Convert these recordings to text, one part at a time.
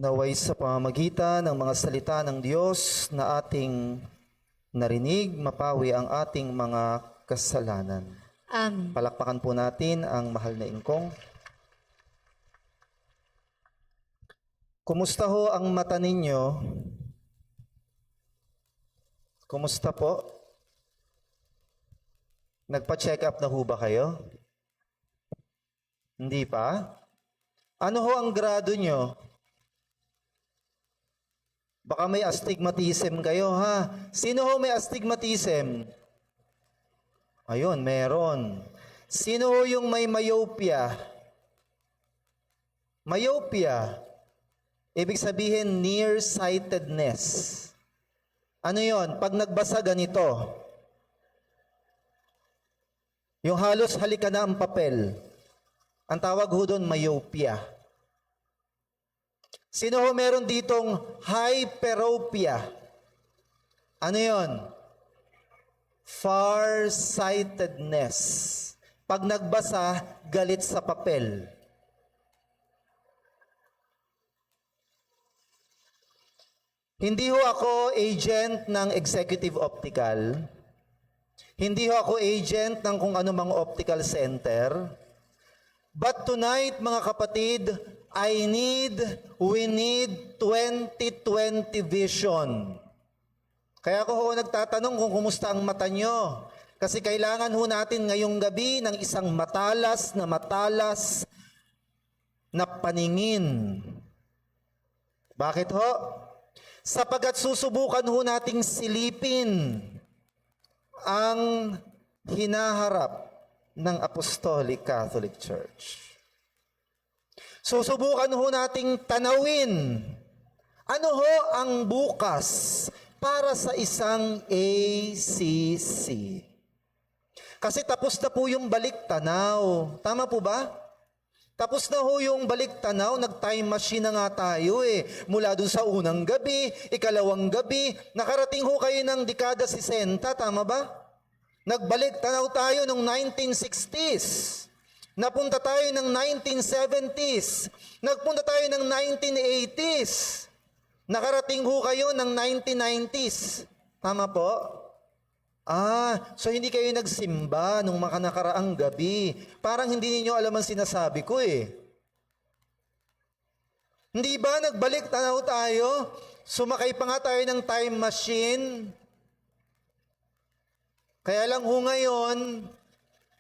Naway sa pamamagitan ng mga salita ng Diyos na ating narinig, mapawi ang ating mga kasalanan. Amen. Palakpakan po natin ang mahal na ingkong. Kumusta ho ang mata ninyo? Kumusta po? Nagpa-check up na ho ba kayo? Hindi pa? Ano ho ang grado nyo? Baka may astigmatism kayo, ha? Sino ho may astigmatism? Ayun, meron. Sino ho yung may myopia? Myopia, ibig sabihin nearsightedness. Ano yon? Pag nagbasa ganito, yung halos halika na ang papel, ang tawag ho doon myopia. Sino ho meron ditong hyperopia? Ano yon? Farsightedness. Pag nagbasa, galit sa papel. Hindi ho ako agent ng Executive Optical. Hindi ho ako agent ng kung ano mang optical center. But tonight, mga kapatid, we need 20/20 vision. Kaya ako ho nagtatanong kung kumusta ang mata nyo. Kasi kailangan ho natin ngayong gabi ng isang matalas na paningin. Bakit ho? Sapagat susubukan ho nating silipin ang hinaharap ng Apostolic Catholic Church. Susubukan ho nating tanawin ano ho ang bukas para sa isang ACC. Kasi tapos na po yung balik tanaw. Tama po ba? Tapos na ho yung balik tanaw, nag-time machine na nga tayo eh. Mula dun sa unang gabi, ikalawang gabi, nakarating ho kayo ng dekada 60, tama ba? Nagbalik tanaw tayo noong 1960s. Napunta tayo ng 1970s. Nagpunta tayo ng 1980s. Nakarating ho kayo ng 1990s. Tama po? So hindi kayo nagsimba nung nakaraang gabi. Parang hindi niyo alam ang sinasabi ko eh. Hindi ba nagbalik tanaw tayo? Sumakay pa nga tayo ng time machine. Kaya lang ho ngayon,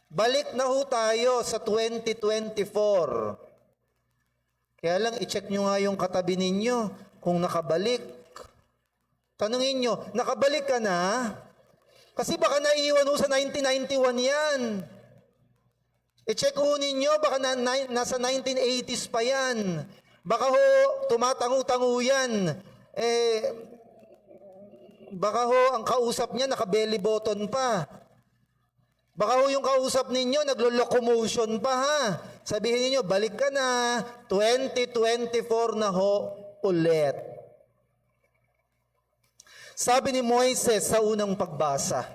balik na ho tayo sa 2024. Kaya lang i-check nyo nga yung katabi ninyo kung nakabalik. Tanungin nyo, nakabalik ka na? Kasi baka naiiwan ho sa 1991 yan. I-check ho ninyo, baka nasa 1980s pa yan. Baka ho, tumatangu-tangu yan. Baka ho, ang kausap niya naka-belly button pa. Baka ho yung kausap ninyo naglo-locomotion pa ha. Sabihin niyo balik ka na, 2024 na ho ulit. Sabi ni Moises sa unang pagbasa,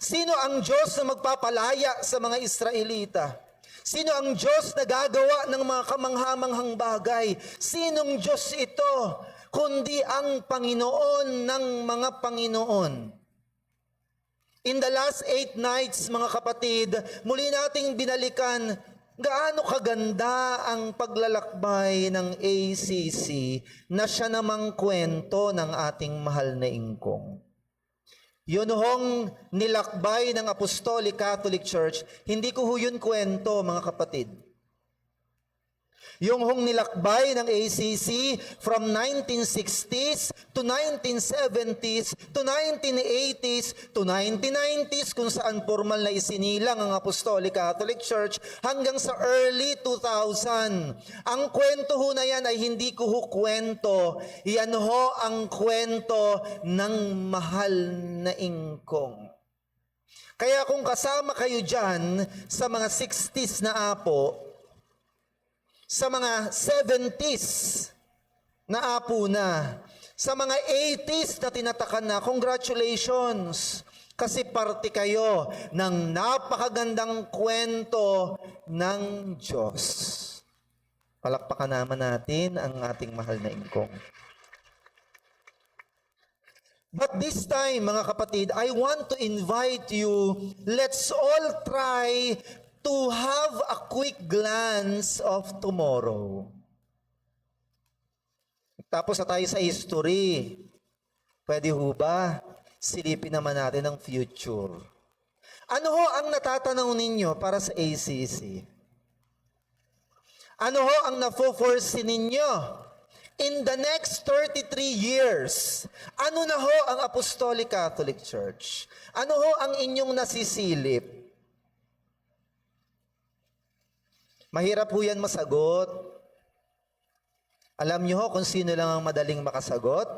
sino ang Diyos na magpapalaya sa mga Israelita? Sino ang Diyos na gagawa ng mga kamanghamanghang bagay? Sinong Diyos ito, kundi ang Panginoon ng mga Panginoon? In the last 8 nights, mga kapatid, muli nating binalikan gaano kaganda ang paglalakbay ng ACC na siya namang kwento ng ating mahal na ingkong. Yun hong nilakbay ng Apostolic Catholic Church, hindi ko ho yun kwento, mga kapatid. Yung hong nilakbay ng ACC from 1960s to 1970s to 1980s to 1990s kung saan formal na isinilang ang Apostolic Catholic Church hanggang sa early 2000. Ang kwento ho na yan ay hindi ko ho kwento. Yan ho ang kwento ng mahal na ingkong. Kaya kung kasama kayo dyan sa mga 60s na apo, sa mga 70s na apo na, sa mga 80s na tinatakan na, congratulations! Kasi parte kayo ng napakagandang kwento ng Diyos. Palakpakan naman natin ang ating mahal na Ingkong. But this time, mga kapatid, I want to invite you, let's all try to have a quick glance of tomorrow. Tapos na tayo sa history. Pwede ho ba? Silipin naman natin ang future. Ano ho ang natatanaw ninyo para sa ACC? Ano ho ang nafo-foresee ninyo? In the next 33 years, ano na ho ang Apostolic Catholic Church? Ano ho ang inyong nasisilip? Mahirap po yan masagot. Alam niyo ho kung sino lang ang madaling makasagot?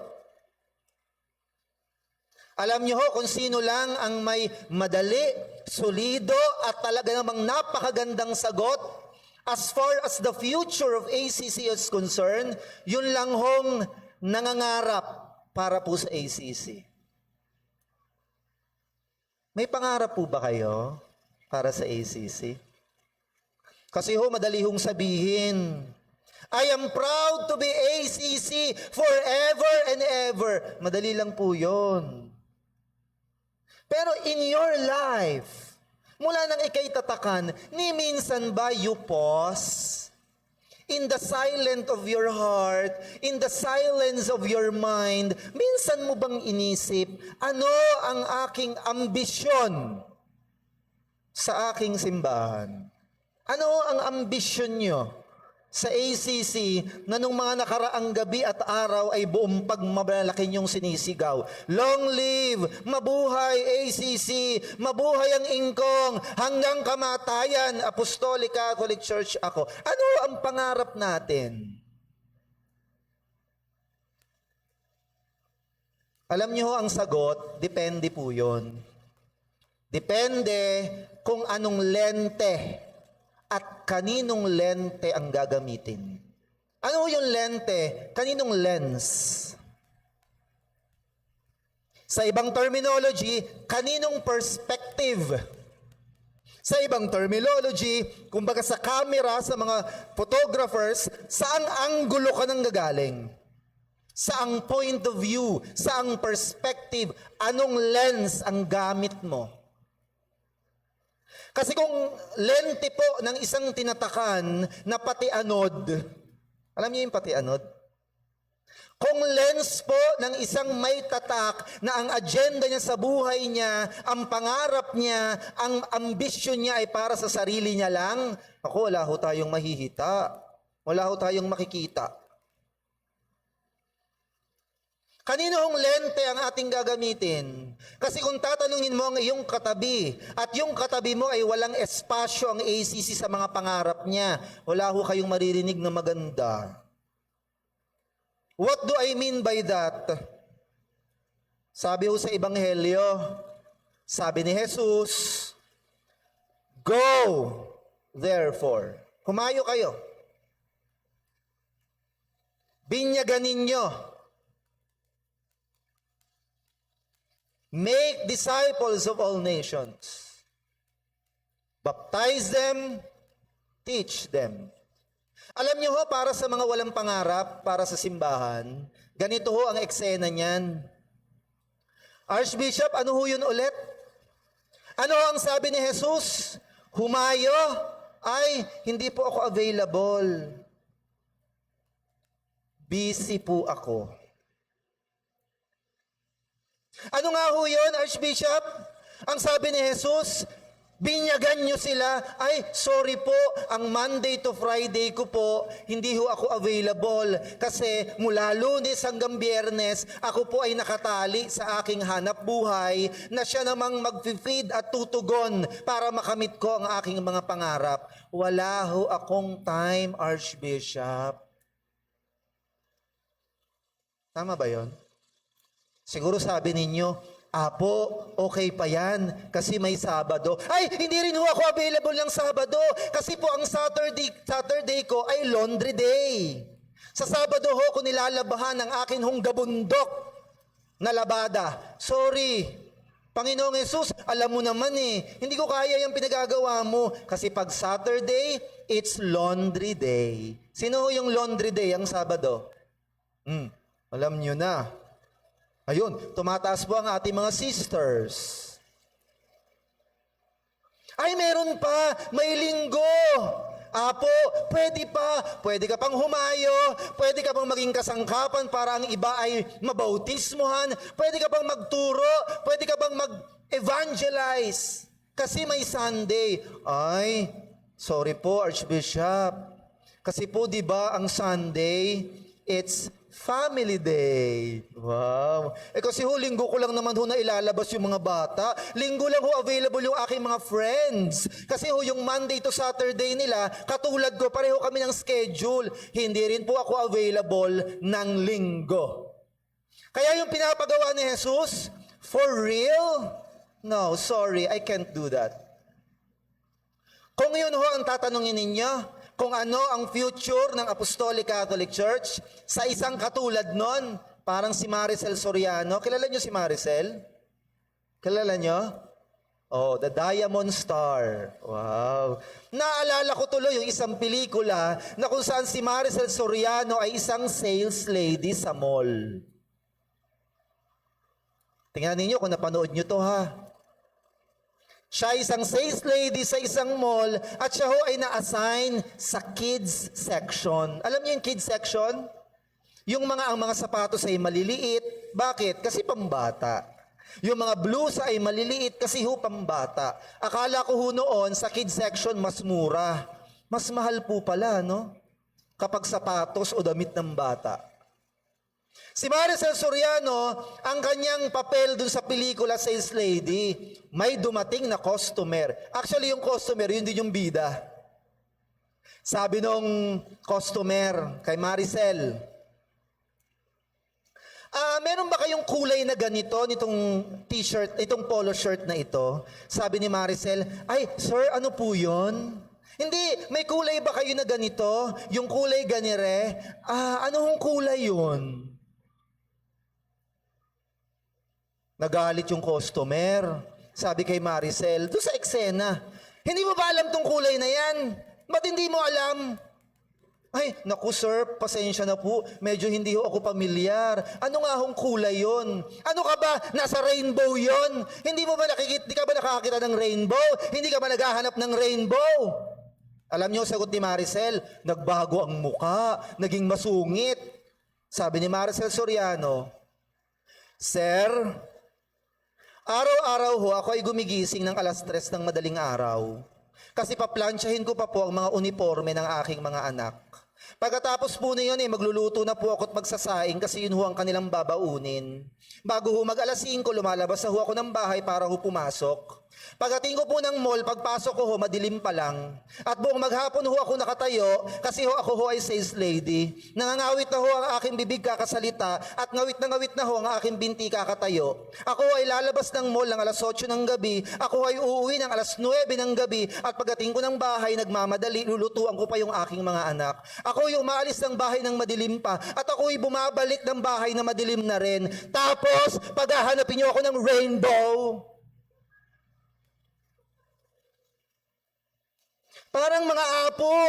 Alam niyo ho kung sino lang ang may madali, solido at talaga namang napakagandang sagot? As far as the future of ACC is concerned, yun lang hong nangangarap para po sa ACC. May pangarap po ba kayo para sa ACC? Kasi ho, madali hong sabihin, I am proud to be ACC forever and ever. Madali lang po yun. Pero in your life, mula nang ika'y tatakan, ni minsan ba you pause? In the silence of your heart, in the silence of your mind, minsan mo bang inisip, ano ang aking ambisyon sa aking simbahan? Ano ang ambisyon nyo sa ACC na nung mga nakaraang gabi at araw ay buong pagmamalaki niyong sinisigaw? Long live! Mabuhay ACC! Mabuhay ang Ingkong! Hanggang kamatayan, Apostolic Catholic Church ako. Ano ang pangarap natin? Alam niyo ang sagot, depende po yun. Depende kung anong lente at kaninong lente ang gagamitin. Ano yung lente? Kaninong lens? Sa ibang terminology, kaninong perspective? Sa ibang terminology, kumbaga sa camera, sa mga photographers, saang anggulo ka nang gagaling? Saang point of view? Saang perspective? Anong lens ang gamit mo? Kasi kung lente po ng isang tinatakan na pati anod, alam niyo yung pati anod? Kung lens po ng isang may tatak na ang agenda niya sa buhay niya, ang pangarap niya, ang ambisyon niya ay para sa sarili niya lang, ako, wala ho tayong mahihita. Wala ho tayong makikita. Kanino hong lente ang ating gagamitin? Kasi kung tatanungin mo ang iyong katabi, at yung katabi mo ay walang espasyo ang ACC sa mga pangarap niya, wala ho kayong maririnig na maganda. What do I mean by that? Sabi ho sa Ebanghelyo, sabi ni Jesus, go, therefore. Humayo kayo. Binyagan ninyo. Make disciples of all nations. Baptize them, teach them. Alam niyo ho, para sa mga walang pangarap, para sa simbahan, ganito ho ang eksena niyan. Archbishop, ano ho yun ulit? Ano ho ang sabi ni Jesus? Humayo? Ay, hindi po ako available. Busy po ako. Ano nga ho yun, Archbishop? Ang sabi ni Jesus, binyagan nyo sila, ay, sorry po, ang Monday to Friday ko po, hindi ho ako available. Kasi mula Lunes hanggang Biyernes, ako po ay nakatali sa aking hanap buhay na siya namang mag-feed at tutugon para makamit ko ang aking mga pangarap. Wala ho akong time, Archbishop. Tama ba yon? Siguro sabi ninyo, Apo, okay pa yan kasi may Sabado. Ay, hindi rin ho ako available ng Sabado kasi po ang Saturday ko ay laundry day. Sa Sabado ho ko nilalabahan ang akin hong gabundok na labada. Sorry, Panginoong Jesus, alam mo naman hindi ko kaya yung pinagagawa mo kasi pag Saturday, it's laundry day. Sino ho yung laundry day ang Sabado? Alam nyo na. Ayun, tumataas po ang ating mga sisters. Ay, meron pa, may linggo. Apo, pwede pa, pwede ka pang humayo, pwede ka pang maging kasangkapan para ang iba ay mabautismuhan, pwede ka pang magturo, pwede ka pang mag-evangelize. Kasi may Sunday. Ay, sorry po, Archbishop. Kasi po, di ba, ang Sunday, it's Family Day. Wow. Kasi linggo ko lang naman na ilalabas yung mga bata. Linggo lang available yung aking mga friends. Kasi yung Monday to Saturday nila, katulad ko, pareho kami ng schedule. Hindi rin po ako available ng linggo. Kaya yung pinapagawa ni Jesus, for real? No, sorry, I can't do that. Kung yun ang tatanungin ninyo, kung ano ang future ng Apostolic Catholic Church sa isang katulad nun, parang si Maricel Soriano. Kilala nyo si Maricel? Kilala nyo? Oh, the Diamond Star. Wow. Naalala ko tuloy yung isang pelikula na kung saan si Maricel Soriano ay isang sales lady sa mall. Tingnan ninyo kung napanood nyo to ha. Siya isang sales lady sa isang mall at siya ay na-assign sa kids section. Alam niyo yung kids section? Yung ang mga sapatos ay maliliit. Bakit? Kasi pambata. Yung mga blusa ay maliliit kasi pambata. Akala ko noon sa kids section mas mura. Mas mahal po pala, no? Kapag sapatos o damit ng bata. Si Maricel Soriano, ang kanyang papel dun sa pelikula Sales Lady, may dumating na customer. Actually, yung customer, yun din yung bida. Sabi nung customer kay Maricel, meron ba kayong kulay na ganito, nitong t-shirt, itong polo shirt na ito? Sabi ni Maricel, ay, sir, ano po yun? Hindi, may kulay ba kayo na ganito? Yung kulay ganire? Ano hong kulay yun? Nagalit yung customer. Sabi kay Maricel, doon sa eksena, hindi mo ba alam tong kulay na yan? Ba't hindi mo alam? Ay, naku sir, pasensya na po. Medyo hindi ako pamilyar. Ano nga hong kulay yon? Ano ka ba? Nasa rainbow yon? Hindi ka ba nakakita ng rainbow? Hindi ka ba naghahanap ng rainbow? Alam niyo, sagot ni Maricel, nagbago ang muka, naging masungit. Sabi ni Maricel Soriano, Sir, araw-araw ako ay gumigising ng 3:00 ng madaling araw. Kasi paplansyahin ko pa po ang mga uniforme ng aking mga anak. Pagkatapos po na yun, magluluto na po ako at magsasaing kasi yun ang kanilang babaunin. Bago mag 5:00, lumalabas na ako ng bahay para pumasok. Pagdating ko po ng mall, pagpasok ko madilim pa lang. At buong maghapon ako nakatayo kasi ako ay sales lady. Nangangawit na ang aking bibig kakasalita at ngawit na ang aking binti kakatayo. Ako ay lalabas ng mall ng 8:00 ng gabi. Ako ay uuwi ng 9:00 ng gabi at pagdating ko ng bahay, nagmamadali, lulutuan ko pa yung aking mga anak. Ako ay umaalis ng bahay ng madilim pa at ako ay bumabalik ng bahay na madilim na rin. Tapos, paghahanapin niyo ako ng rainbow. Parang mga apo.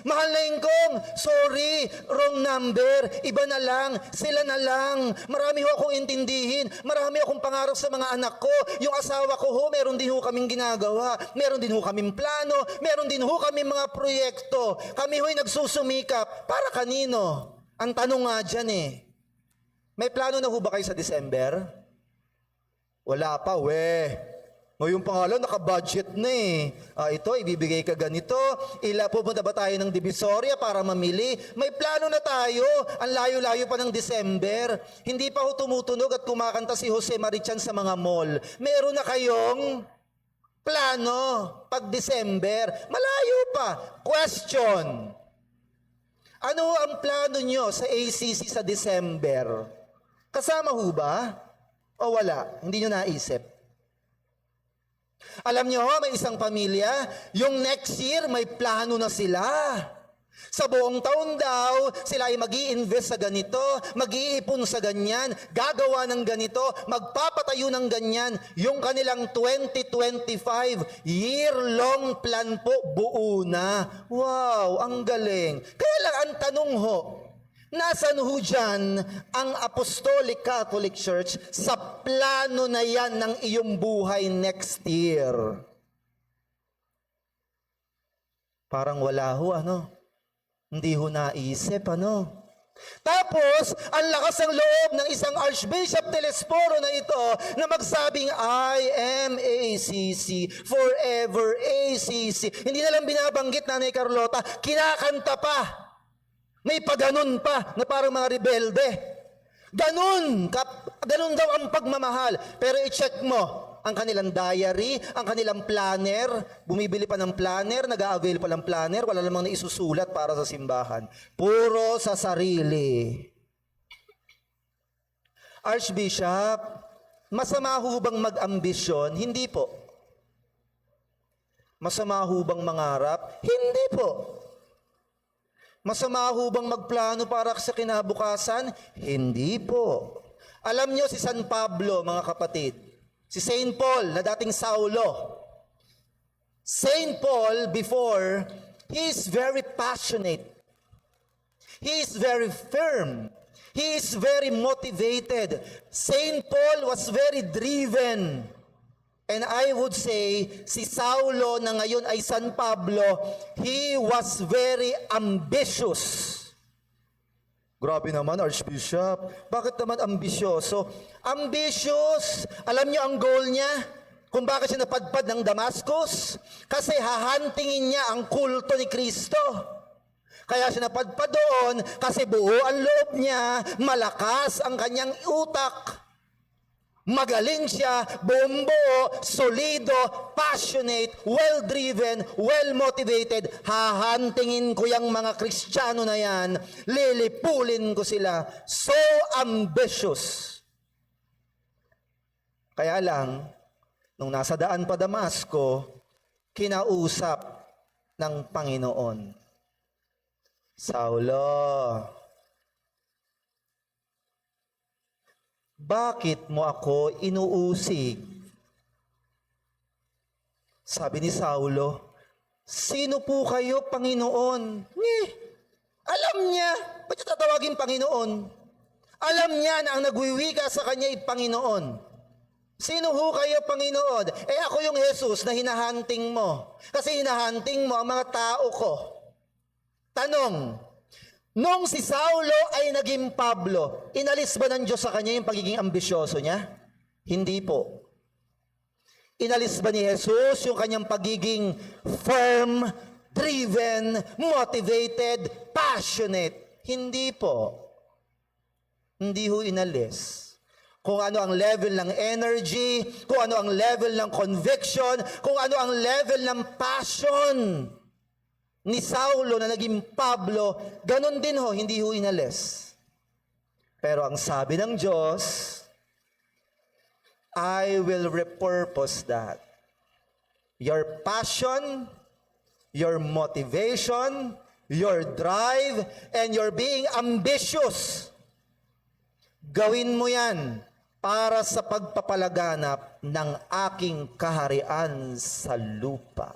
Mahal na ingkong, sorry, wrong number, iba na lang, sila na lang. Marami akong intindihin, marami akong pangarap sa mga anak ko. Yung asawa ko meron din kaming ginagawa, meron din kaming plano, meron din kaming mga proyekto. Kami nagsusumikap, para kanino? Ang tanong nga dyan may plano na ba kayo sa December? Wala pa, Ngayong pangalan, naka-budget na ito, ibibigay ka ganito. Pupunta ba tayo ng Divisoria para mamili? May plano na tayo. Ang layo-layo pa ng December. Hindi pa tumutunog at kumakanta si Jose Marichan sa mga mall. Meron na kayong plano pag December. Malayo pa. Question. Ano ang plano nyo sa ACC sa December? Kasama ba? O wala? Hindi nyo naisip? Alam nyo, may isang pamilya, yung next year may plano na sila. Sa buong taon daw, sila ay mag-i-invest sa ganito, mag-iipon sa ganyan, gagawa ng ganito, magpapatayo ng ganyan. Yung kanilang 2025 year-long plan po, buo na. Wow, ang galing. Kaya lang ang tanong ho, nasaan ho dyan ang Apostolic Catholic Church sa plano na yan ng iyong buhay next year? Parang wala ho, ano? Hindi ho naisip, ano? Tapos, ang lakas ng loob ng isang Archbishop Telesforo na ito na magsabing, I am ACC, forever ACC. Hindi na lang binabanggit Nanay Carlota, kinakanta pa. May paganon pa na parang mga rebelde. Ganun daw ang pagmamahal. Pero i-check mo, ang kanilang diary, ang kanilang planner, bumibili pa ng planner, nag-a-avail pa ng planner, wala namang naisusulat para sa simbahan. Puro sa sarili. Archbishop, masama ho bang mag-ambisyon? Hindi po. Masama ho bang mangarap? Hindi po. Masama ho bang magplano para sa kinabukasan? Hindi po. Alam nyo si San Pablo, mga kapatid, si Saint Paul na dating Saulo. Saint Paul before, he is very passionate. He is very firm. He is very motivated. Saint Paul was very driven. And I would say, si Saulo na ngayon ay San Pablo, he was very ambitious. Grabe naman, Archbishop. Bakit naman ambisyoso? Ambitious. Alam niyo ang goal niya? Kung bakit siya napadpad ng Damascus? Kasi hahantingin niya ang kulto ni Kristo. Kaya siya napadpad doon kasi buo ang loob niya, malakas ang kanyang utak. Magaling siya, buo, solido, passionate, well-driven, well-motivated. Hahantingin ko yung mga Kristiyano na yan, lilipulin ko sila. So ambitious. Kaya lang, nung nasa daan pa Damasco, kinausap ng Panginoon, Saulo, bakit mo ako inuusig? Sabi ni Saulo, sino po kayo, Panginoon? Alam niya, ba't siya tatawagin Panginoon? Alam niya na ang nagwiwika sa kanya ay Panginoon. Sino ho kayo, Panginoon? Ako yung Jesus na hinahunting mo. Kasi hinahunting mo ang mga tao ko. Tanong, nung si Saulo ay naging Pablo, inalis ba ng Diyos sa kanya yung pagiging ambisyoso niya? Hindi po. Inalis ba ni Jesus yung kanyang pagiging firm, driven, motivated, passionate? Hindi po. Hindi ho inalis. Kung ano ang level ng energy, kung ano ang level ng conviction, kung ano ang level ng passion ni Saulo na naging Pablo, ganun din ho, hindi ho inalis. Pero ang sabi ng Diyos, I will repurpose that. Your passion, your motivation, your drive, and your being ambitious, gawin mo yan para sa pagpapalaganap ng aking kaharian sa lupa.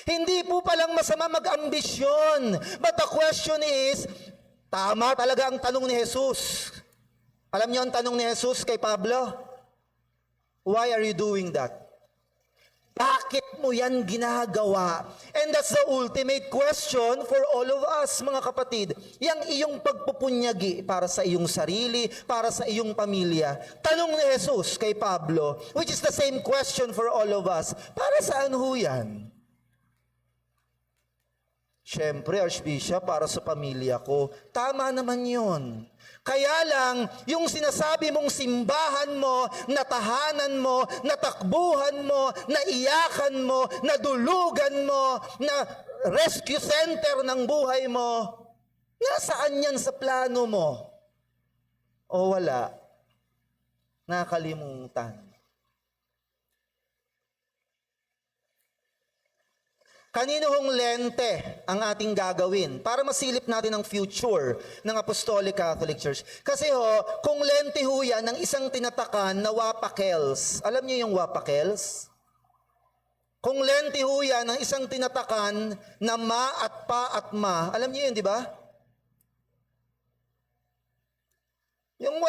Hindi po palang masama mag-ambisyon. But the question is, tama talaga ang tanong ni Jesus. Alam niyo ang tanong ni Jesus kay Pablo? Why are you doing that? Bakit mo yan ginagawa? And that's the ultimate question for all of us, mga kapatid. Yang iyong pagpupunyagi para sa iyong sarili, para sa iyong pamilya. Tanong ni Jesus kay Pablo, which is the same question for all of us. Para saan ho yan? Siyempre, Archbishop, para sa pamilya ko. Tama naman yun. Kaya lang, yung sinasabi mong simbahan mo, natahanan mo, natakbuhan mo, naiyakan mo, nadulugan mo, na rescue center ng buhay mo, nasaan yan sa plano mo? O wala? Nakalimutan. Kanino hong lente ang ating gagawin para masilip natin ang future ng Apostolic Catholic Church? Kasi kung lente ho yan ng isang tinatakan na wapakels, alam niyo yung wapakels? Kung lente ho yan ng isang tinatakan na ma at pa at ma, alam niyo yun, di ba? Yung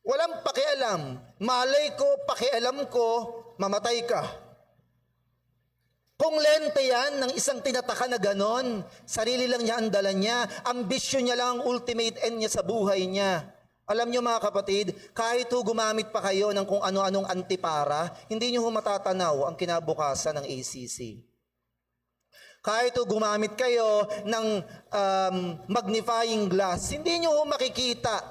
walang pakialam. Malay ko, pakialam ko, mamatay ka. Kung lente yan ng isang tinataka na ganon, sarili lang niya ang dala niya, ambisyon niya lang ang ultimate end niya sa buhay niya. Alam niyo mga kapatid, kahit gumamit pa kayo ng kung ano-anong antipara, hindi niyo matatanaw ang kinabukasan ng ACC. Kahit gumamit kayo ng magnifying glass, hindi niyo makikita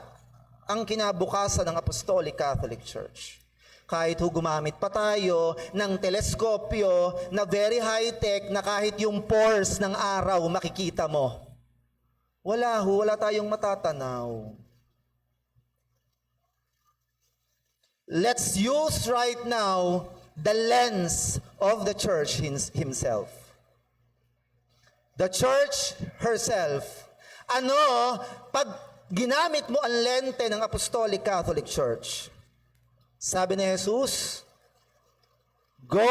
ang kinabukasan ng Apostolic Catholic Church. Kahit gumamit pa tayo ng teleskopyo na very high-tech na kahit yung pores ng araw makikita mo. Wala tayong matatanaw. Let's use right now the lens of the church himself. The church herself. Pag ginamit mo ang lente ng Apostolic Catholic Church, sabi ni Jesus, go,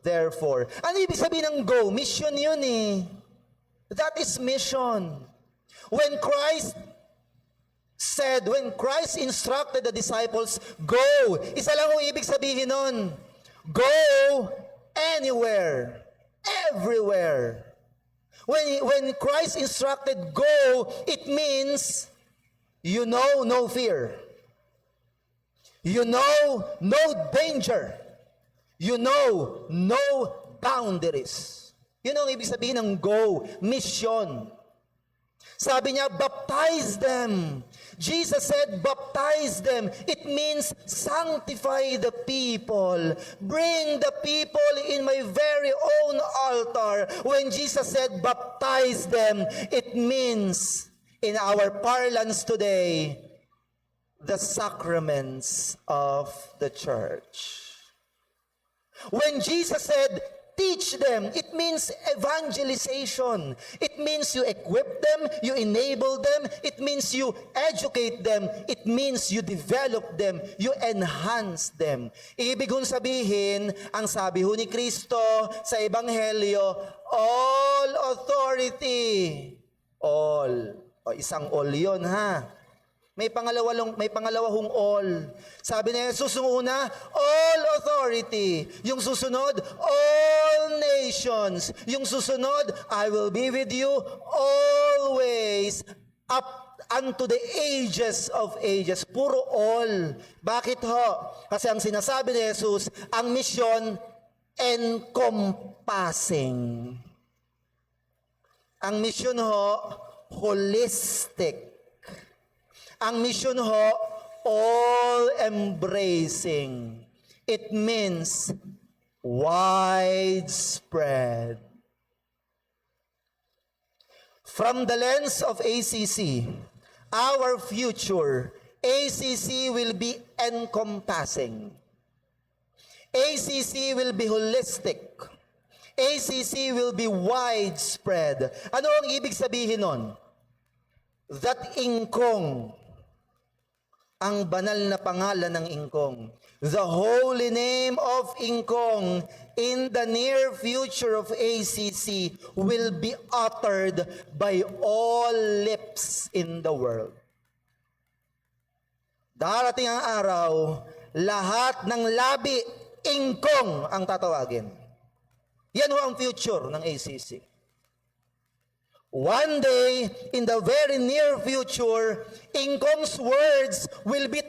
therefore. Ano ibig sabihin ng go? Mission yun eh. That is mission. When Christ instructed the disciples, go, isa lang ang ibig sabihin nun. Go anywhere, everywhere. When Christ instructed go, it means you know no fear. You know no danger. You know no boundaries. Yun ang ibig sabihin ng go, mission. Sabi niya, baptize them. Jesus said, baptize them. It means sanctify the people. Bring the people in my very own altar. When Jesus said, baptize them, it means, in our parlance today, the sacraments of the church. When Jesus said, teach them, it means evangelization. It means you equip them, you enable them, it means you educate them, it means you develop them, you enhance them. Ibig kong sabihin, ang sabi ni Kristo sa Ebanghelyo, all authority. All. Isang all yun ha. May pangalawa hong all. Sabi ni Jesus nung una, all authority. Yung susunod, all nations. Yung susunod, I will be with you always up unto the ages of ages. Puro all. Bakit ho? Kasi ang sinasabi ni Jesus, ang mission encompassing. Ang mission ho, holistic. Ang mission ho, all-embracing. It means widespread. From the lens of ACC, our future, ACC will be encompassing. ACC will be holistic. ACC will be widespread. Ano ang ibig sabihin nun? That ingkong, ang banal na pangalan ng ingkong, the holy name of ingkong in the near future of ACC will be uttered by all lips in the world. Darating ang araw, lahat ng labi, ingkong ang tatawagin. Yan ho ang future ng ACC. One day, in the very near future, ingkong's words will be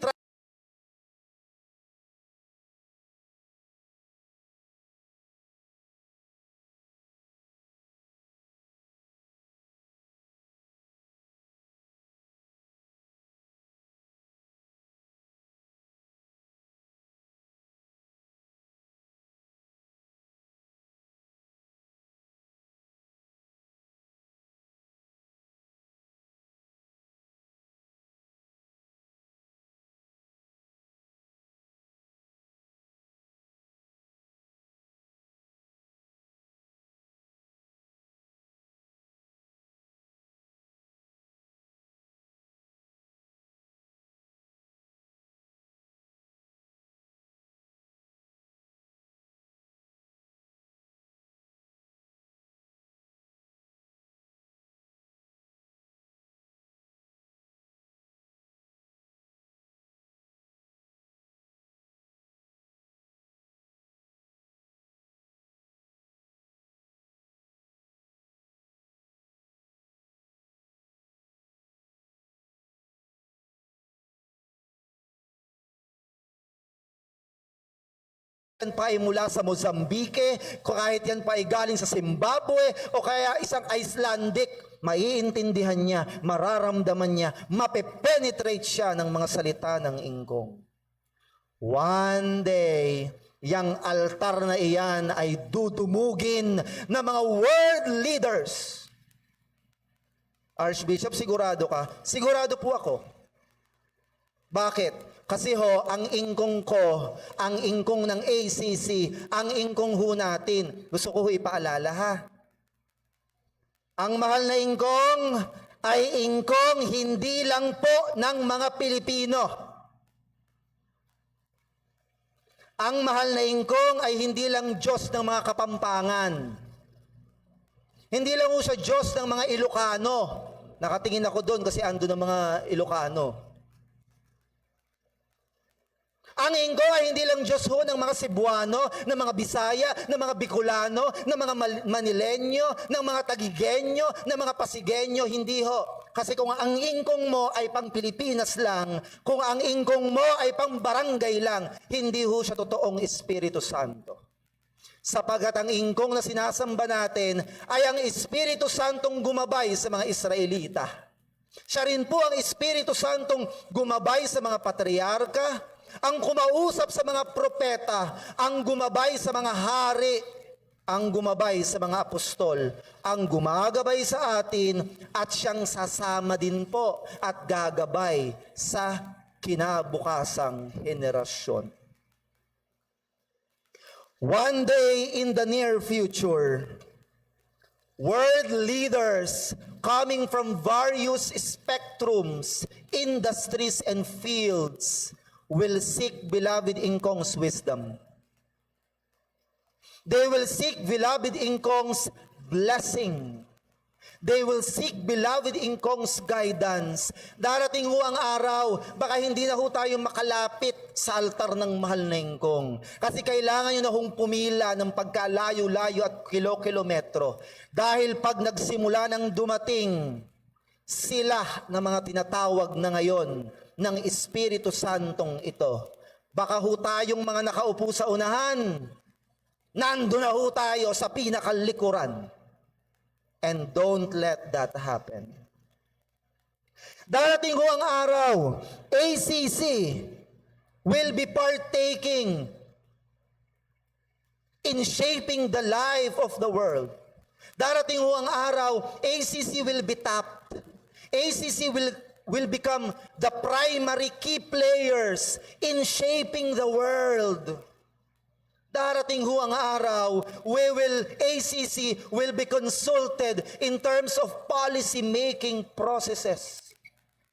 yan pa ay mula sa Mozambique, kahit yan pa ay galing sa Zimbabwe, o kaya isang Icelandic, maiintindihan niya, mararamdaman niya, mapepenetrate siya ng mga salita ng ingkong. One day, yang altar na iyan ay dudumugin ng mga world leaders. Archbishop, sigurado ka? Sigurado po ako. Bakit? Kasi ho, ang ingkong ko, ang ingkong ng ACC, ang ingkong ho natin, gusto ko ho ipaalala ha. Ang mahal na ingkong ay ingkong hindi lang po ng mga Pilipino. Ang mahal na ingkong ay hindi lang Diyos ng mga Kapampangan. Hindi lang ho siya Diyos ng mga Ilocano. Nakatingin ako doon kasi ando ng mga Ilocano. Ang ingkong ay hindi lang Diyos ho ng mga Cebuano, ng mga Bisaya, ng mga Bicolano, ng mga Manileño, ng mga Tagigenyo, ng mga Pasigueño, hindi ho. Kasi kung ang ingkong mo ay pang Pilipinas lang, kung ang ingkong mo ay pang barangay lang, hindi ho siya totoong Espiritu Santo. Sapagat ang ingkong na sinasamba natin ay ang Espiritu Santong gumabay sa mga Israelita. Siya rin po ang Espiritu Santong gumabay sa mga patriarka, ang kumausap sa mga propeta, ang gumabay sa mga hari, ang gumabay sa mga apostol, ang gumagabay sa atin at siyang sasama din po at gagabay sa kinabukasang henerasyon. One day in the near future, world leaders coming from various spectrums, industries, and fields will seek beloved ingkong's wisdom. They will seek beloved ingkong's blessing. They will seek beloved ingkong's guidance. Darating ho ang araw, baka hindi na ho tayo makalapit sa altar ng mahal na ingkong. Kasi kailangan nyo na hong pumila ng pagkalayo-layo at kilo-kilometro. Dahil pag nagsimula ng dumating, sila na mga tinatawag na ngayon ng Espiritu Santong ito. Baka ho tayong mga nakaupo sa unahan, nandun na ho tayo sa pinakalikuran. And don't let that happen. Darating ho ang araw, ACC will be partaking in shaping the life of the world. Darating ho ang araw, ACC will be tapped. ACC will become the primary key players in shaping the world. Darating ho ang araw, ACC will be consulted in terms of policy making processes.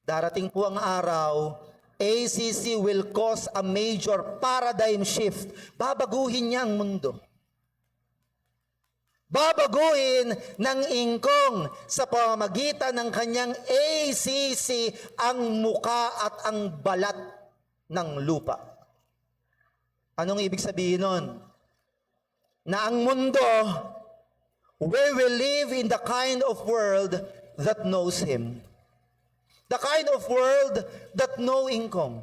Darating po ang araw, ACC will cause a major paradigm shift. Babaguhin niya ang mundo. Babaguhin ng ingkong sa pamamagitan ng kanyang ACC ang muka at ang balat ng lupa. Anong ibig sabihin nun? Na ang mundo, we will live in the kind of world that knows Him. The kind of world that know ingkong.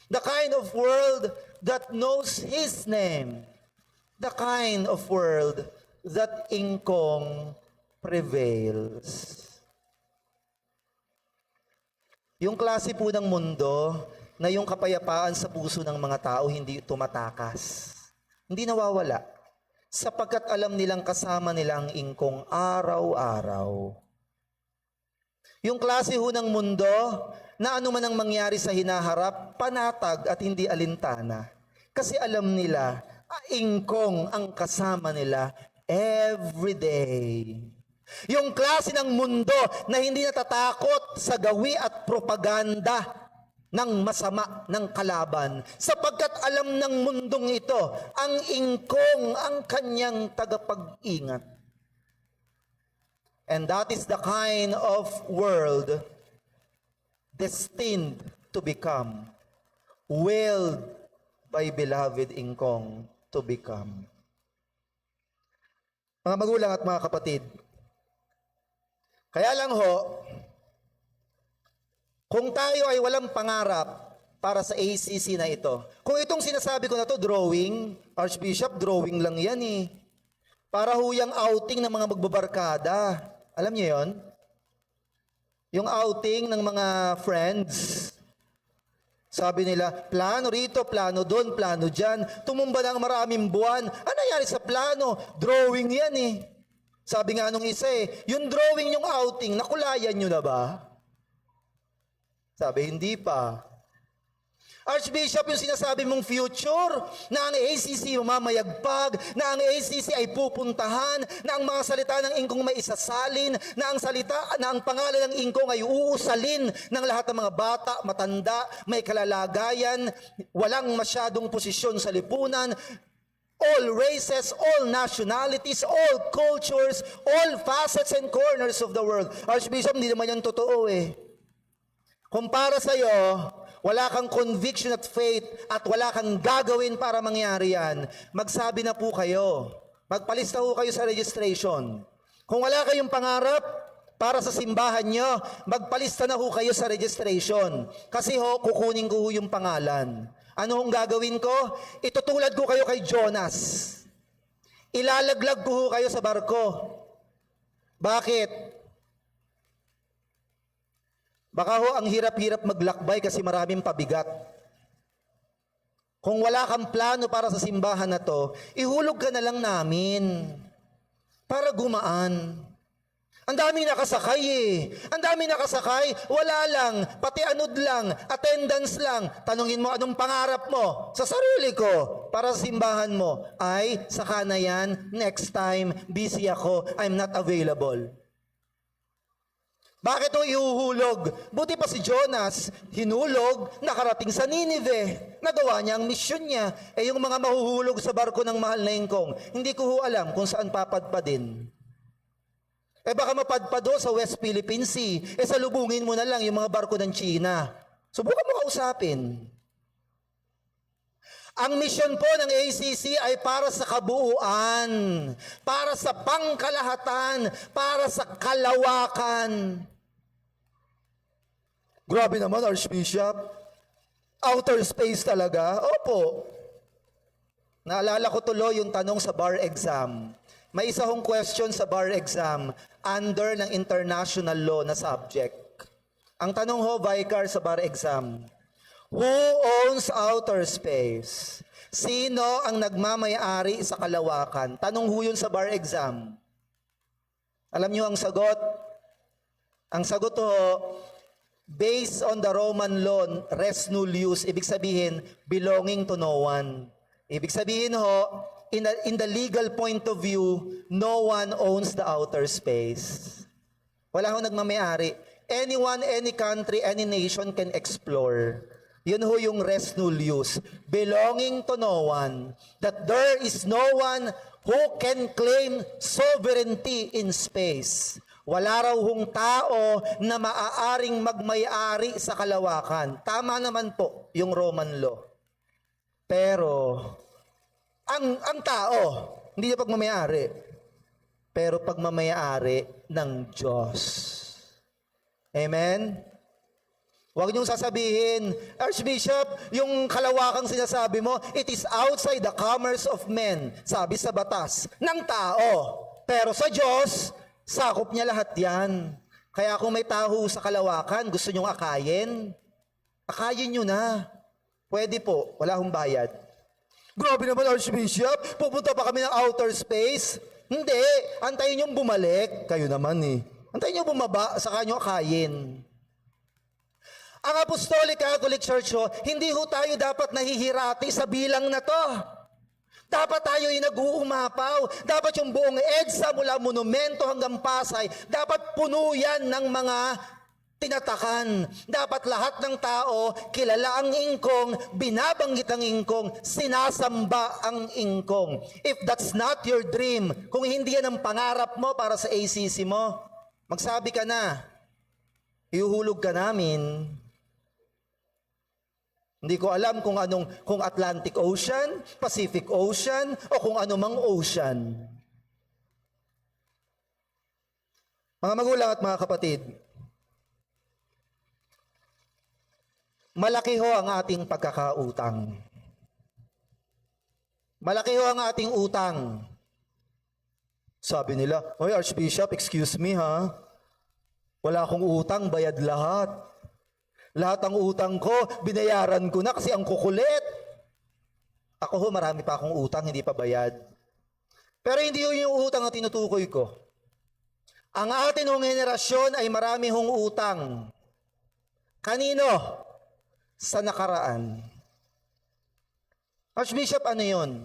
The kind of world that knows His name. The kind of world that ingkong prevails. Yung klase po ng mundo na yung kapayapaan sa puso ng mga tao hindi tumatakas. Hindi nawawala. Sapagkat alam nilang kasama nila ang ingkong araw-araw. Yung klase ho ng mundo na ano man ang mangyari sa hinaharap, panatag at hindi alintana. Kasi alam nila, ingkong ang kasama nila every day. Yung klase ng mundo na hindi natatakot sa gawi at propaganda ng masama ng kalaban, sapagkat alam ng mundong ito, ang ingkong ang kanyang tagapag-ingat. And that is the kind of world destined to become, willed by beloved ingkong to become. Mga magulang at mga kapatid, kaya lang ho, kung tayo ay walang pangarap, para sa ACC na ito. Kung itong sinasabi ko na to, drawing, Archbishop, drawing lang yan eh. Para huyang outing ng mga magbabarkada. Alam niyo yon? Yung outing ng mga friends. Sabi nila, plano rito, plano doon, plano dyan. Tumumba ng maraming buwan. Ano nangyari sa plano? Drawing yan eh. Sabi nga nung isa eh, yung drawing yung outing, nakulayan nyo na ba? Sabi, hindi pa. Archbishop, yung sinasabi mong future, na ang ACC mamayagpag, na ang ACC ay pupuntahan, na ang mga salita ng ingkong may isasalin, na ang pangalan ng ingkong ay uusalin ng lahat ng mga bata, matanda, may kalalagayan, walang masyadong posisyon sa lipunan, all races, all nationalities, all cultures, all facets and corners of the world. Archbishop, hindi naman yan totoo eh. Kung para sa'yo, wala kang conviction at faith at wala kang gagawin para mangyari yan, magsabi na po kayo. Magpalista po kayo sa registration. Kung wala kayong pangarap para sa simbahan nyo, magpalista na po kayo sa registration. Kasi kukunin ko yung pangalan. Ano hong gagawin ko? Itutulad ko kayo kay Jonas. Ilalaglag ko kayo sa barko. Bakit? Baka ang hirap-hirap maglakbay kasi maraming pabigat. Kung wala kang plano para sa simbahan na to, ihulog ka na lang namin para gumaan. Ang daming nakasakay eh. Ang daming nakasakay, wala lang, pati anod lang, attendance lang. Tanungin mo anong pangarap mo? Sa sarili ko, para sa simbahan mo. Ay, saka na yan, next time, busy ako, I'm not available. Bakit o ihuhulog? Buti pa si Jonas, hinulog, nakarating sa Nineveh. Nagawa niya ang misyon niya. Eh yung mga mahuhulog sa barko ng mahal na ingkong, hindi ko alam kung saan papadpadin. Eh baka mapadpado sa West Philippine Sea. Eh salubungin mo na lang yung mga barko ng China. Subukan mo kausapin. Ang misyon po ng ACC ay para sa kabuuan, para sa pangkalahatan, para sa kalawakan. Grabe naman, Archbishop. Outer space talaga? Opo. Naalala ko tuloy yung tanong sa bar exam. May isa hong question sa bar exam under ng international law na subject. Ang tanong ho, Vicar, sa bar exam, who owns outer space? Sino ang nagmamayari sa kalawakan? Tanong ho yun sa bar exam. Alam niyo ang sagot? Ang sagot ho, based on the Roman law, res nullius, ibig sabihin, belonging to no one. Ibig sabihin ho, in the legal point of view, no one owns the outer space. Wala ho nagmamayari. Anyone, any country, any nation can explore. Yun ho yung res nullius, belonging to no one. That there is no one who can claim sovereignty in space. Wala raw hong tao na maaaring magmay-ari sa kalawakan. Tama naman po yung Roman law. Pero, ang tao, hindi niya pagmamayari. Pero pagmamayari ng Diyos. Amen? Huwag niyong sasabihin, Archbishop, yung kalawakang sinasabi mo, it is outside the commerce of men, sabi sa batas, ng tao. Pero sa Diyos, sakop niya lahat yan. Kaya kung may taho sa kalawakan, gusto niyong akayin, akayin niyo na. Pwede po, wala hong bayad. Grabe naman, Archbishop, pupunta pa kami ng outer space? Hindi, antayin niyong bumalik. Kayo naman eh. Antayin niyo bumaba, saka niyo akayin. Ang Apostolic Catholic Church, hindi ho tayo dapat nahihirati sa bilang na to. Dapat tayo ay nag-uumapaw. Dapat yung buong EDSA mula monumento hanggang Pasay, dapat puno yan ng mga tinatakan. Dapat lahat ng tao, kilala ang ingkong, binabanggit ang ingkong, sinasamba ang ingkong. If that's not your dream, kung hindi yan ang pangarap mo para sa ACC mo, magsabi ka na, ihuhulog ka namin. Hindi ko alam kung Atlantic Ocean, Pacific Ocean, o kung anumang ocean. Mga magulang at mga kapatid, Malaki ho ang ating pagkakautang. Malaki ho ang ating utang. Sabi nila, "Oy, Archbishop, excuse me ha. Wala akong utang, bayad lahat. Lahat ng utang ko, binayaran ko na kasi ang kukulit." Ako ho, marami pa akong utang, hindi pa bayad. Pero hindi ho yung utang na tinutukoy ko. Ang atin hong henerasyon ay marami hong utang. Kanino? Sa nakaraan. Archbishop, ano yun?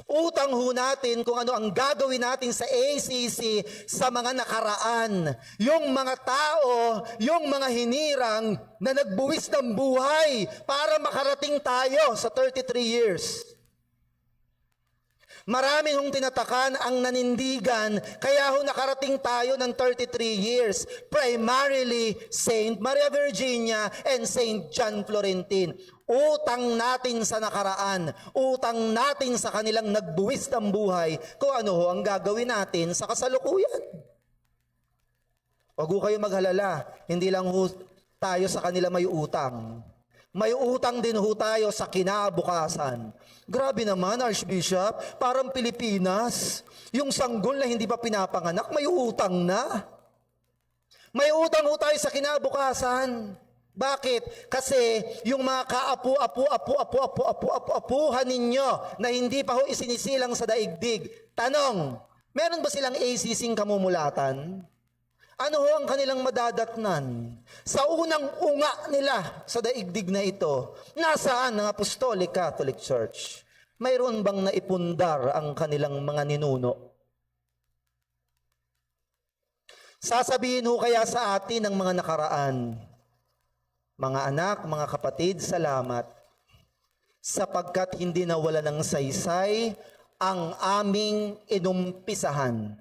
Utang ho natin kung ano ang gagawin natin sa ACC sa mga nakaraan. Yung mga tao, yung mga hinirang na nagbuwis ng buhay para makarating tayo sa 33 years. Marami hong tinatakan ang nanindigan, kaya ho nakarating tayo ng 33 years. Primarily, Saint Maria Virginia and Saint John Florentin. Utang natin sa nakaraan, utang natin sa kanilang nagbuwis ng buhay, kung ano ho ang gagawin natin sa kasalukuyan. Huwag ho kayo maghalala, hindi lang ho tayo sa kanila may utang. May utang din ho tayo sa kinabukasan. Grabe naman, Archbishop, parang Pilipinas. Yung sanggol na hindi pa pinapanganak, may utang na. May utang ho tayo sa kinabukasan. Bakit? Kasi yung mga kaapu-apuhan ninyo na hindi pa ho isinisilang sa daigdig. Tanong, meron ba silang ACC-ing kamumulatan? Ano ho ang kanilang madadatnan? Sa unang unga nila sa daigdig na ito, nasaan ang Apostolic Catholic Church? Mayroon bang naipundar ang kanilang mga ninuno? Sasabihin ho kaya sa atin ng mga nakaraan, mga anak, mga kapatid, salamat, sapagkat hindi nawala ng saysay ang aming inumpisahan.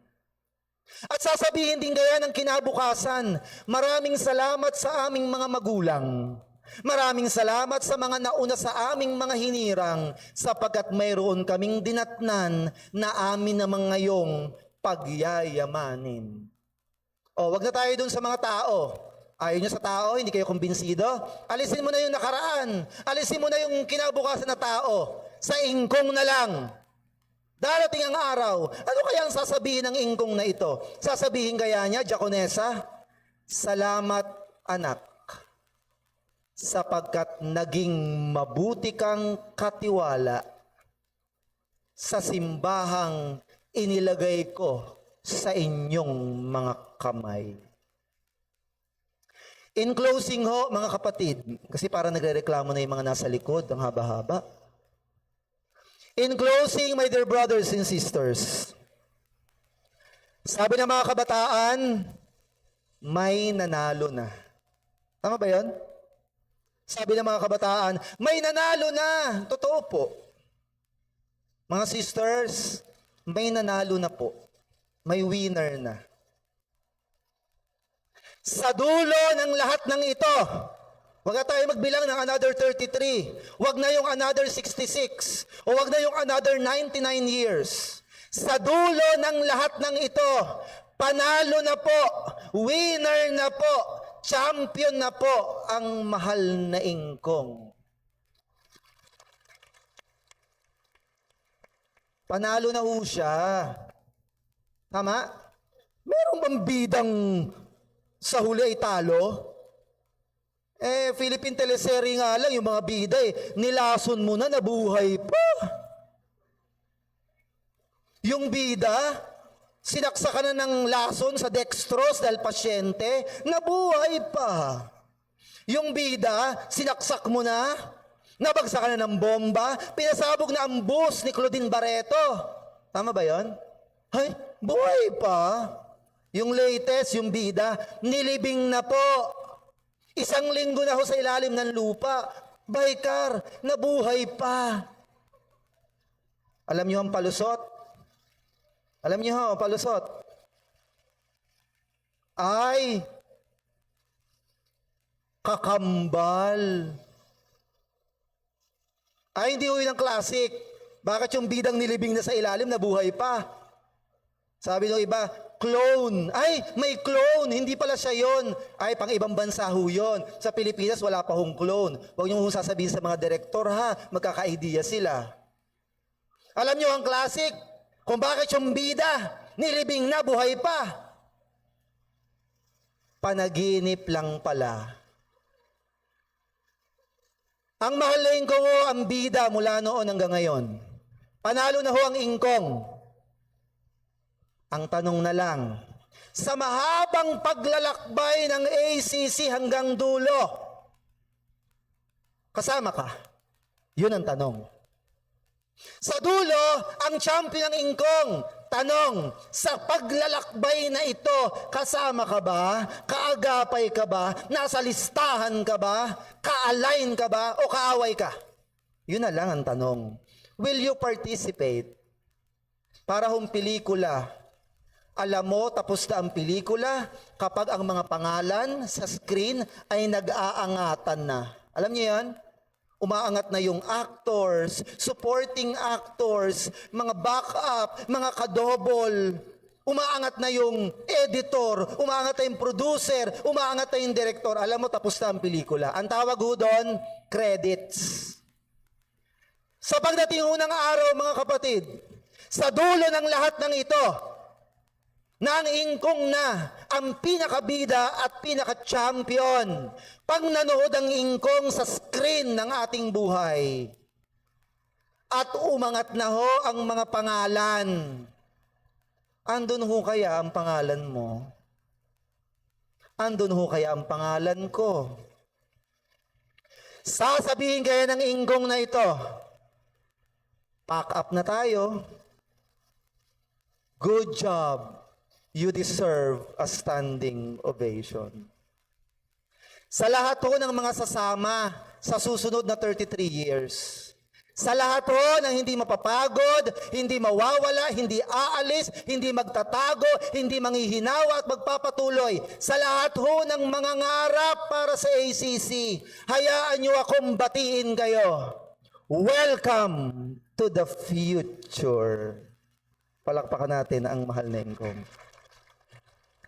At sasabihin din kaya ng kinabukasan, maraming salamat sa aming mga magulang. Maraming salamat sa mga nauna sa aming mga hinirang, sapagkat mayroon kaming dinatnan na amin namang ngayong pagyayamanin. O, wag na tayo dun sa mga tao. Ayaw nyo sa tao, hindi kayo kumbinsido? Alisin mo na yung nakaraan. Alisin mo na yung kinabukasan na tao. Sa ingkong na lang. Darating ang araw, ano kaya ang sasabihin ng ingkong na ito? Sasabihin kaya niya, Diakonesa, salamat anak, sapagkat naging mabuti kang katiwala sa simbahang inilagay ko sa inyong mga kamay. In closing ho, mga kapatid, kasi para nagrereklamo na yung mga nasa likod, ang haba-haba. In closing, my dear brothers and sisters, sabi ng mga kabataan, may nanalo na. Tama ba yun? Sabi ng mga kabataan, may nanalo na. Totoo po. Mga sisters, may nanalo na po. May winner na. Sa dulo ng lahat ng ito, huwag na tayo magbilang ng another 33. Huwag na yung another 66. O huwag na yung another 99 years. Sa dulo ng lahat ng ito, panalo na po, winner na po, champion na po ang mahal na ingkong. Panalo na ho siya. Tama? Meron bang bidang sa huli ay talo? Philippine teleserye nga lang, yung mga bida nilason mo na, nabuhay pa. Yung bida, sinaksakan na ng lason sa dextrose dahil pasyente, nabuhay pa. Yung bida, sinaksak mo na, nabagsakan na ng bomba, pinasabog na ang bus ni Claudine Barreto. Tama ba yon? Ay, buhay pa. Yung latest, yung bida, nilibing na po. 1 linggo na ho sa ilalim ng lupa. Baykar, nabuhay pa. Alam niyo ang palusot? Alam niyo ang palusot? Ay, kakambal. Ay, hindi ho yun ang classic. Bakit yung bidang nilibing na sa ilalim, nabuhay pa? Sabi ng iba, Clone. Ay, may clone. Hindi pala siya yon. Ay, pang ibang bansa ho yun. Sa Pilipinas, wala pa hong clone. Huwag niyo hong sasabihin sa mga direktor ha, magkaka-idea sila. Alam niyo ang classic, kung bakit yung bida, nilibing na, buhay pa. Panaginip lang pala. Ang mahal na ingkong ho, ang bida mula noon hanggang ngayon. Panalo na ho ang ingkong. Ang tanong na lang, sa mahabang paglalakbay ng ACC hanggang dulo, kasama ka? Yun ang tanong. Sa dulo, ang champion ng ingkong. Tanong, sa paglalakbay na ito, kasama ka ba? Kaagapay ka ba? Nasa listahan ka ba? Ka-align ka ba? O kaaway ka? Yun na lang ang tanong. Will you participate? Para hong pelikula. Alam mo, tapos na ang pelikula kapag ang mga pangalan sa screen ay nag-aangatan na. Alam niyo yan? Umaangat na yung actors, supporting actors, mga backup, mga kadobol. Umaangat na yung editor, umaangat na yung producer, umaangat na yung director. Alam mo, tapos na ang pelikula. Ang tawag ho doon, credits. Sa pagdating unang araw, mga kapatid, sa dulo ng lahat ng ito, na ang ingkong na ang pinakabida at pinaka-champion. Pag nanood ang ingkong sa screen ng ating buhay, at umangat na ho ang mga pangalan, andun ho kaya ang pangalan mo? Andun ho kaya ang pangalan ko? Sasabihin kaya ng ingkong na ito, pack up na tayo. Good job. You deserve a standing ovation. Sa lahat ho ng mga sasama sa susunod na 33 years, sa lahat ho ng hindi mapapagod, hindi mawawala, hindi aalis, hindi magtatago, hindi manghihinawa at magpapatuloy, sa lahat ho ng mga ngarap para sa ACC, hayaan nyo akong batiin kayo. Welcome to the future. Palakpakan natin ang mahal na ingkong.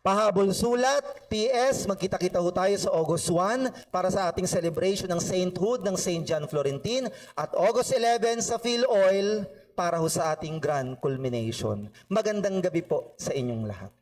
Pahabol sulat, PS, magkita-kita ho tayo sa August 1 para sa ating celebration ng sainthood ng St. John Florentin at August 11 sa PhilOil para ho sa ating grand culmination. Magandang gabi po sa inyong lahat.